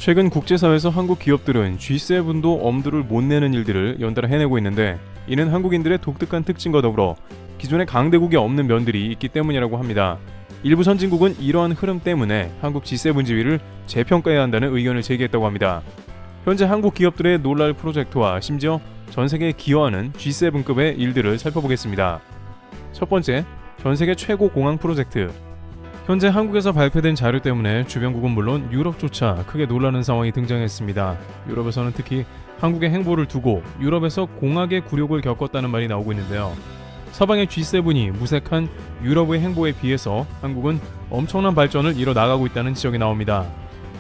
최근 국제사회에서 한국 기업들은 G7도 엄두를 못 내는 일들을 연달아 해내고 있는데, 이는 한국인들의 독특한 특징과 더불어 기존의 강대국에 없는 면들이 있기 때문이라고 합니다. 일부 선진국은 이러한 흐름 때문에 한국 G7 지위를 재평가해야 한다는 의견을 제기했다고 합니다. 현재 한국 기업들의 놀랄 프로젝트와 심지어 전 세계에 기여하는 G7급의 일들을 살펴보겠습니다. 첫 번째, 전 세계 최고 공항 프로젝트. 현재 한국에서 발표된 자료 때문에 주변국은 물론 유럽조차 크게 놀라는 상황이 등장했습니다. 유럽에서는 특히 한국의 행보를 두고 유럽에서 공학의 굴욕을 겪었다는 말이 나오고 있는데요. 서방의 G7이 무색한 유럽의 행보에 비해서 한국은 엄청난 발전을 이뤄나가고 있다는 지적이 나옵니다.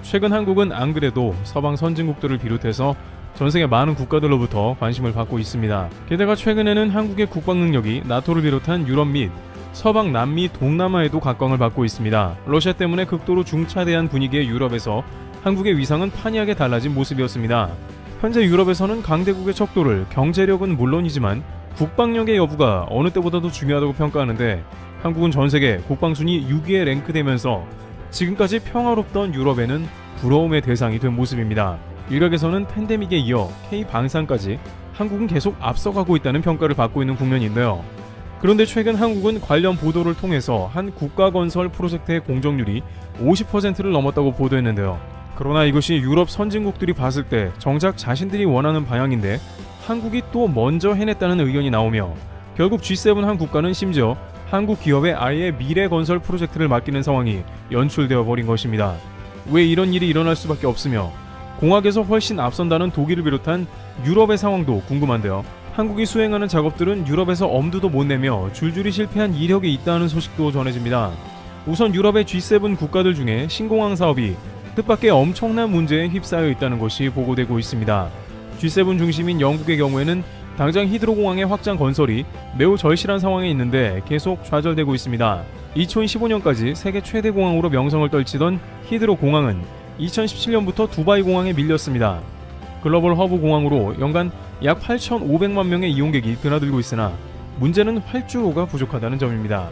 최근 한국은 안 그래도 서방 선진국들을 비롯해서 전 세계 많은 국가들로부터 관심을 받고 있습니다. 게다가 최근에는 한국의 국방 능력이 나토를 비롯한 유럽 및 서방, 남미, 동남아에도 각광을 받고 있습니다. 러시아 때문에 극도로 중차대한 분위기의 유럽에서 한국의 위상은 판이하게 달라진 모습이었습니다. 현재 유럽에서는 강대국의 척도를 경제력은 물론이지만 국방력의 여부가 어느 때보다도 중요하다고 평가하는데, 한국은 전세계 국방순위 6위에 랭크되면서 지금까지 평화롭던 유럽에는 부러움의 대상이 된 모습입니다. 일각에서는 팬데믹에 이어 K-방산까지 한국은 계속 앞서가고 있다는 평가를 받고 있는 국면인데요. 그런데 최근 한국은 관련 보도를 통해서 한 국가건설 프로젝트의 공정률이 50%를 넘었다고 보도했는데요. 그러나 이것이 유럽 선진국들이 봤을 때 정작 자신들이 원하는 방향인데 한국이 또 먼저 해냈다는 의견이 나오며, 결국 G7 한 국가는 심지어 한국 기업에 아예 미래 건설 프로젝트를 맡기는 상황이 연출되어 버린 것입니다. 왜 이런 일이 일어날 수밖에 없으며, 공학에서 훨씬 앞선다는 독일을 비롯한 유럽의 상황도 궁금한데요. 한국이 수행하는 작업들은 유럽에서 엄두도 못 내며 줄줄이 실패한 이력이 있다는 소식도 전해집니다. 우선 유럽의 G7 국가들 중에 신공항 사업이 뜻밖의 엄청난 문제에 휩싸여 있다는 것이 보고되고 있습니다. G7 중심인 영국의 경우에는 당장 히드로공항의 확장 건설이 매우 절실한 상황에 있는데 계속 좌절되고 있습니다. 2015년까지 세계 최대 공항으로 명성을 떨치던 히드로공항은 2017년부터 두바이 공항에 밀렸습니다. 글로벌 허브 공항으로 연간 약 8,500만 명의 이용객이 드나들고 있으나 문제는 활주로가 부족하다는 점입니다.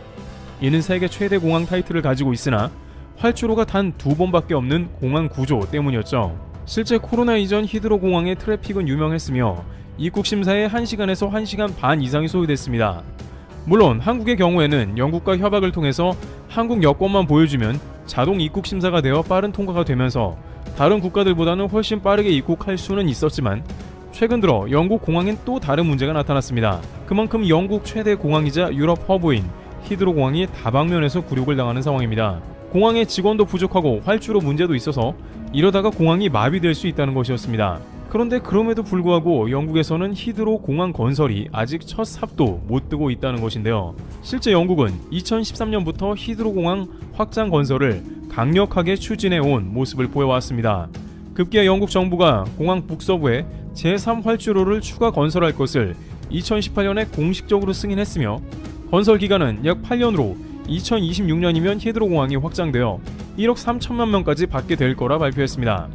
이는 세계 최대 공항 타이틀을 가지고 있으나 활주로가 단 2번밖에 없는 공항 구조 때문이었죠. 실제 코로나 이전 히드로 공항의 트래픽은 유명했으며 입국 심사에 1시간에서 1시간 반 이상이 소요됐습니다. 물론 한국의 경우에는 영국과 협약을 통해서 한국 여권만 보여주면 자동 입국 심사가 되어 빠른 통과가 되면서 다른 국가들보다는 훨씬 빠르게 입국할 수는 있었지만, 최근 들어 영국 공항엔 또 다른 문제가 나타났습니다. 그만큼 영국 최대 공항이자 유럽 허브인 히드로 공항이 다방면에서 굴욕을 당하는 상황입니다. 공항에 직원도 부족하고 활주로 문제도 있어서 이러다가 공항이 마비될 수 있다는 것이었습니다. 그런데 그럼에도 불구하고 영국에서는 히드로 공항 건설이 아직 첫 삽도 못 뜨고 있다는 것인데요. 실제 영국은 2013년부터 히드로 공항 확장 건설을 강력하게 추진해 온 모습을 보여왔습니다. 급기야 영국 정부가 공항 북서부에 제3활주로를 추가 건설할 것을 2018년에 공식적으로 승인했으며, 건설 기간은 약 8년으로 2026년이면 히드로 공항이 확장되어 1억 3천만 명까지 받게 될 거라 발표했습니다.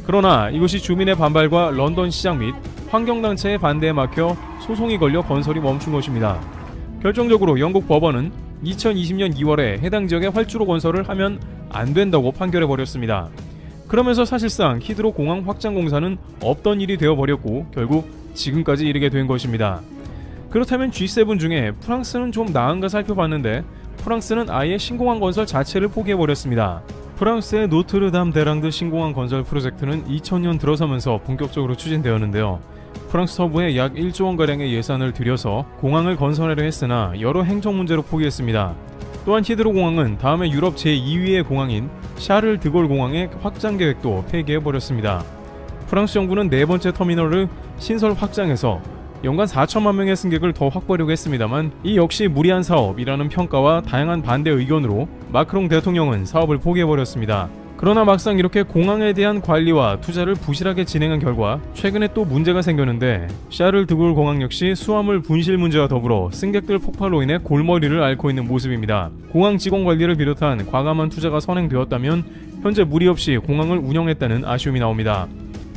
그러나 이것이 주민의 반발과 런던 시장 및 환경단체의 반대에 막혀 소송이 걸려 건설이 멈춘 것입니다. 결정적으로 영국 법원은 2020년 2월에 해당 지역의 활주로 건설을 하면 안 된다고 판결해버렸습니다. 그러면서 사실상 히드로 공항 확장 공사는 없던 일이 되어버렸고 결국 지금까지 이르게 된 것입니다. 그렇다면 G7 중에 프랑스는 좀 나은가 살펴봤는데, 프랑스는 아예 신공항 건설 자체를 포기해버렸습니다. 프랑스의 노트르담 데랑드 신공항 건설 프로젝트는 2000년 들어서면서 본격적으로 추진되었는데요. 프랑스 서부에 약 1조 원가량의 예산을 들여서 공항을 건설하려 했으나 여러 행정 문제로 포기했습니다. 또한 히드로 공항은 다음에 유럽 제2위의 공항인 샤를 드골 공항의 확장 계획도 폐기해버렸습니다. 프랑스 정부는 네 번째 터미널을 신설 확장해서 연간 4천만 명의 승객을 더 확보하려고 했습니다만, 이 역시 무리한 사업이라는 평가와 다양한 반대 의견으로 마크롱 대통령은 사업을 포기해버렸습니다. 그러나 막상 이렇게 공항에 대한 관리와 투자를 부실하게 진행한 결과 최근에 또 문제가 생겼는데, 샤를 드골 공항 역시 수화물 분실 문제와 더불어 승객들 폭발로 인해 골머리를 앓고 있는 모습입니다. 공항 직원 관리를 비롯한 과감한 투자가 선행되었다면 현재 무리 없이 공항을 운영했다는 아쉬움이 나옵니다.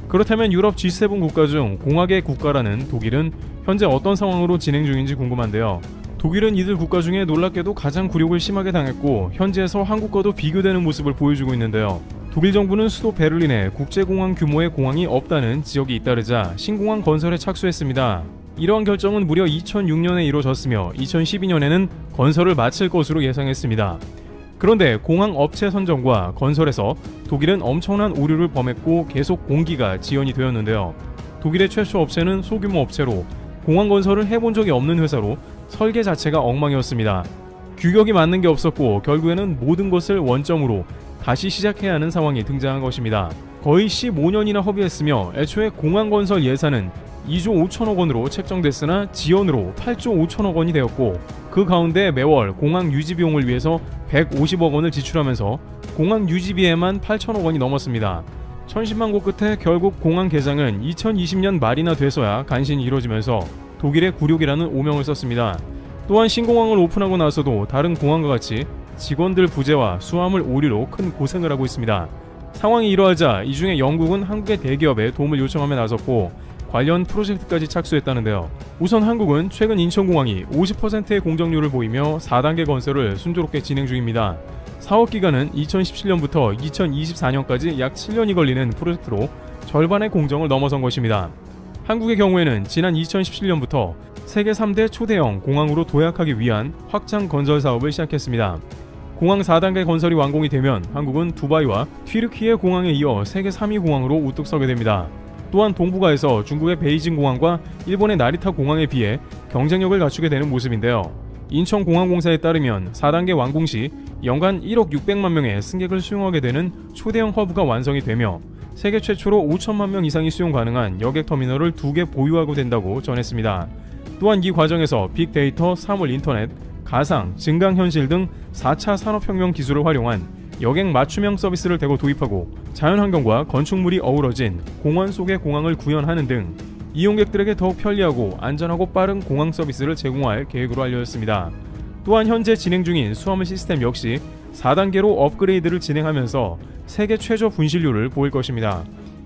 그렇다면 유럽 G7 국가 중 공학의 국가라는 독일은 현재 어떤 상황으로 진행 중인지 궁금한데요. 독일은 이들 국가 중에 놀랍게도 가장 굴욕을 심하게 당했고 현지에서 한국과도 비교되는 모습을 보여주고 있는데요. 독일 정부는 수도 베를린에 국제공항 규모의 공항이 없다는 지적이 잇따르자 신공항 건설에 착수했습니다. 이러한 결정은 무려 2006년에 이루어졌으며 2012년에는 건설을 마칠 것으로 예상했습니다. 그런데 공항 업체 선정과 건설에서 독일은 엄청난 오류를 범했고 계속 공기가 지연이 되었는데요. 독일의 최초 업체는 소규모 업체로 공항 건설을 해본 적이 없는 회사로 설계 자체가 엉망이었습니다. 규격이 맞는 게 없었고 결국에는 모든 것을 원점으로 다시 시작해야 하는 상황이 등장한 것입니다. 거의 15년이나 허비했으며 애초에 공항 건설 예산은 2조 5천억 원으로 책정됐으나 지연으로 8조 5천억 원이 되었고 그 가운데 매월 공항 유지 비용을 위해서 150억 원을 지출하면서 공항 유지비에만 8천억 원이 넘었습니다. 천신만고 끝에 결국 공항 개장은 2020년 말이나 돼서야 간신히 이루어지면서 독일의 굴욕이라는 오명을 썼습니다. 또한 신공항을 오픈하고 나서도 다른 공항과 같이 직원들 부재와 수화물 오류로 큰 고생을 하고 있습니다. 상황이 이러하자 이 중에 영국은 한국의 대기업에 도움을 요청하며 나섰고 관련 프로젝트까지 착수했다는데요. 우선 한국은 최근 인천공항이 50%의 공정률을 보이며 4단계 건설을 순조롭게 진행 중입니다. 사업 기간은 2017년부터 2024년까지 약 7년이 걸리는 프로젝트로 절반의 공정을 넘어선 것입니다. 한국의 경우에는 지난 2017년부터 세계 3대 초대형 공항으로 도약하기 위한 확장 건설 사업을 시작했습니다. 공항 4단계 건설이 완공이 되면 한국은 두바이와 튀르키예 공항에 이어 세계 3위 공항으로 우뚝 서게 됩니다. 또한 동북아에서 중국의 베이징 공항과 일본의 나리타 공항에 비해 경쟁력을 갖추게 되는 모습인데요. 인천공항공사에 따르면 4단계 완공 시 연간 1억 600만 명의 승객을 수용하게 되는 초대형 허브가 완성이 되며 세계 최초로 5천만 명 이상이 수용 가능한 여객터미널을 2개 보유하고 된다고 전했습니다. 또한 이 과정에서 빅데이터, 사물 인터넷, 가상, 증강현실 등 4차 산업혁명 기술을 활용한 여객 맞춤형 서비스를 대거 도입하고 자연환경과 건축물이 어우러진 공원 속의 공항을 구현하는 등 이용객들에게 더욱 편리하고 안전하고 빠른 공항 서비스를 제공할 계획으로 알려졌습니다. 또한 현재 진행 중인 수화물 시스템 역시 4단계로 업그레이드를 진행하면서 세계 최저 분실률을 보일 것입니다.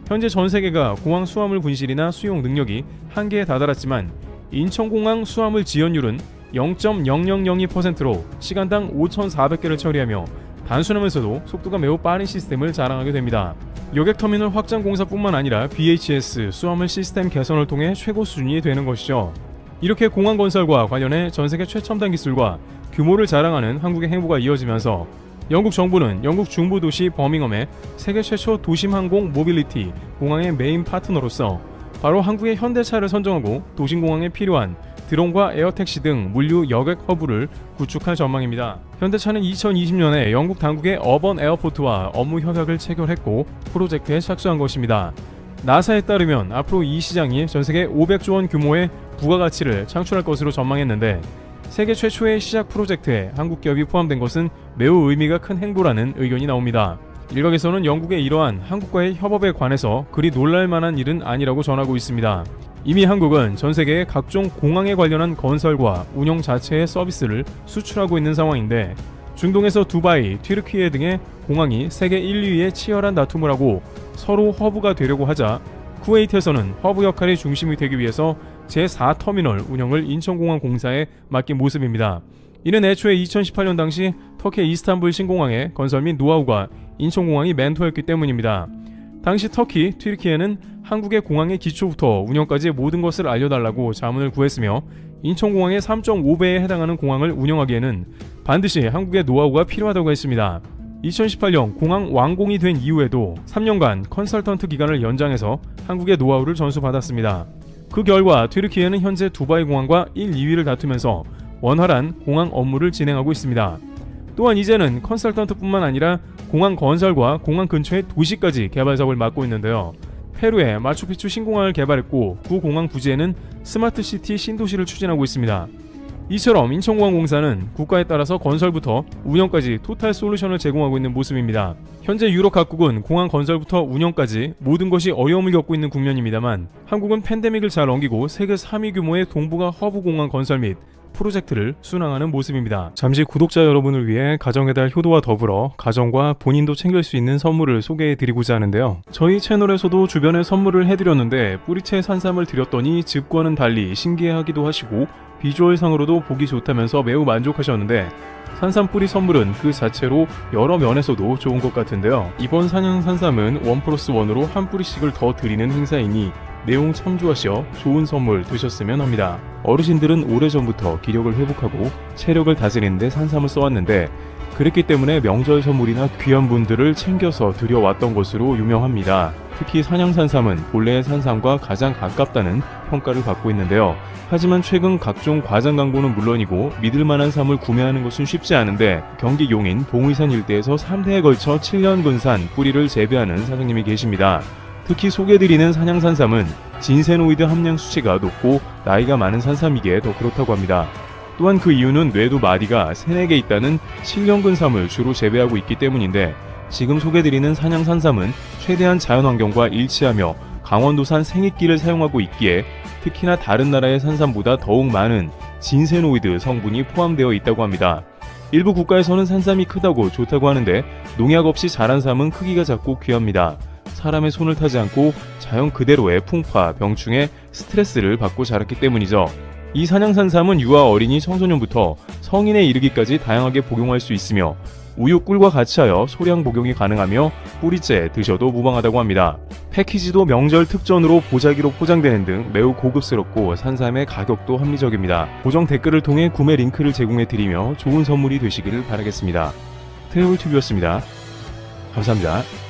현재 전 세계가 공항 수화물 분실이나 수용 능력이 한계에 다다랐지만 인천공항 수화물 지연율은 0.0002%로 시간당 5,400개를 처리하며 단순하면서도 속도가 매우 빠른 시스템을 자랑하게 됩니다. 여객터미널 확장 공사뿐만 아니라 BHS 수화물 시스템 개선을 통해 최고 수준이 되는 것이죠. 이렇게 공항 건설과 관련해 전세계 최첨단 기술과 규모를 자랑하는 한국의 행보가 이어지면서 영국 정부는 영국 중부 도시 버밍엄에 세계 최초 도심항공 모빌리티 공항의 메인 파트너로서 바로 한국의 현대차를 선정하고 도심공항에 필요한 드론과 에어택시 등 물류 여객 허브를 구축할 전망입니다. 현대차는 2020년에 영국 당국의 어번 에어포트와 업무 협약을 체결했고 프로젝트에 착수한 것입니다. 나사에 따르면 앞으로 이 시장이 전세계 500조 원 규모의 부가가치를 창출할 것으로 전망했는데 세계 최초의 시작 프로젝트에 한국 기업이 포함된 것은 매우 의미가 큰 행보라는 의견이 나옵니다. 일각에서는 영국의 이러한 한국과의 협업에 관해서 그리 놀랄만한 일은 아니라고 전하고 있습니다. 이미 한국은 전 세계의 각종 공항에 관련한 건설과 운영 자체의 서비스를 수출하고 있는 상황인데 중동에서 두바이, 튀르키예 등의 공항이 세계 1, 2위에 치열한 다툼을 하고 서로 허브가 되려고 하자 쿠웨이트에서는 허브 역할의 중심이 되기 위해서 제4터미널 운영을 인천공항공사에 맡긴 모습입니다. 이는 애초에 2018년 당시 터키 이스탄불 신공항의 건설 및 노하우가 인천공항이 멘토였기 때문입니다. 당시 터키, 튀르키예는 한국의 공항의 기초부터 운영까지 모든 것을 알려달라고 자문을 구했으며 인천공항의 3.5배에 해당하는 공항을 운영하기에는 반드시 한국의 노하우가 필요하다고 했습니다. 2018년 공항 완공이 된 이후에도 3년간 컨설턴트 기간을 연장해서 한국의 노하우를 전수받았습니다. 그 결과 튀르키예는 현재 두바이 공항과 1, 2위를 다투면서 원활한 공항 업무를 진행하고 있습니다. 또한 이제는 컨설턴트뿐만 아니라 공항 건설과 공항 근처의 도시까지 개발 사업을 맡고 있는데요. 페루에 마추픽추 신공항을 개발했고 구 공항 부지에는 스마트시티 신도시를 추진하고 있습니다. 이처럼 인천공항공사는 국가에 따라서 건설부터 운영까지 토탈 솔루션을 제공하고 있는 모습입니다. 현재 유럽 각국은 공항 건설부터 운영까지 모든 것이 어려움을 겪고 있는 국면입니다만 한국은 팬데믹을 잘 넘기고 세계 3위 규모의 동북아 허브 공항 건설 및 프로젝트를 순항하는 모습입니다. 잠시 구독자 여러분을 위해 가정의 달 효도와 더불어 가정과 본인도 챙길 수 있는 선물을 소개해드리고자 하는데요. 저희 채널에서도 주변에 선물을 해드렸는데 뿌리채 산삼을 드렸더니 즙과는 달리 신기해하기도 하시고 비주얼상으로도 보기 좋다면서 매우 만족하셨는데 산삼 뿌리 선물은 그 자체로 여러 면에서도 좋은 것 같은데요. 이번 산양 산삼은 1+1으로 한 뿌리씩을 더 드리는 행사이니 내용 참조하셔 좋은 선물 되셨으면 합니다. 어르신들은 오래전부터 기력을 회복하고 체력을 다스리는 데 산삼을 써왔는데 그랬기 때문에 명절 선물이나 귀한 분들을 챙겨서 드려왔던 것으로 유명합니다. 특히 산양산삼은 본래의 산삼과 가장 가깝다는 평가를 받고 있는데요. 하지만 최근 각종 과장 광고는 물론이고 믿을만한 삼을 구매하는 것은 쉽지 않은데 경기 용인 봉의산 일대에서 3대에 걸쳐 7년 근산 뿌리를 재배하는 사장님이 계십니다. 특히 소개드리는 산양산삼은 진세노이드 함량 수치가 높고 나이가 많은 산삼이기에 더 그렇다고 합니다. 또한 그 이유는 뇌도 마디가 3, 4개 있다는 7년근삼을 주로 재배하고 있기 때문인데 지금 소개드리는 산양산삼은 최대한 자연환경과 일치하며 강원도산 생익기를 사용하고 있기에 특히나 다른 나라의 산삼보다 더욱 많은 진세노이드 성분이 포함되어 있다고 합니다. 일부 국가에서는 산삼이 크다고 좋다고 하는데 농약 없이 자란 삼은 크기가 작고 귀합니다. 사람의 손을 타지 않고 자연 그대로의 풍파, 병충해, 스트레스를 받고 자랐기 때문이죠. 이 산양산삼은 유아 어린이 청소년부터 성인에 이르기까지 다양하게 복용할 수 있으며 우유, 꿀과 같이 하여 소량 복용이 가능하며 뿌리째 드셔도 무방하다고 합니다. 패키지도 명절 특전으로 보자기로 포장되는 등 매우 고급스럽고 산삼의 가격도 합리적입니다. 고정 댓글을 통해 구매 링크를 제공해드리며 좋은 선물이 되시기를 바라겠습니다. 트래블튜브였습니다. 감사합니다.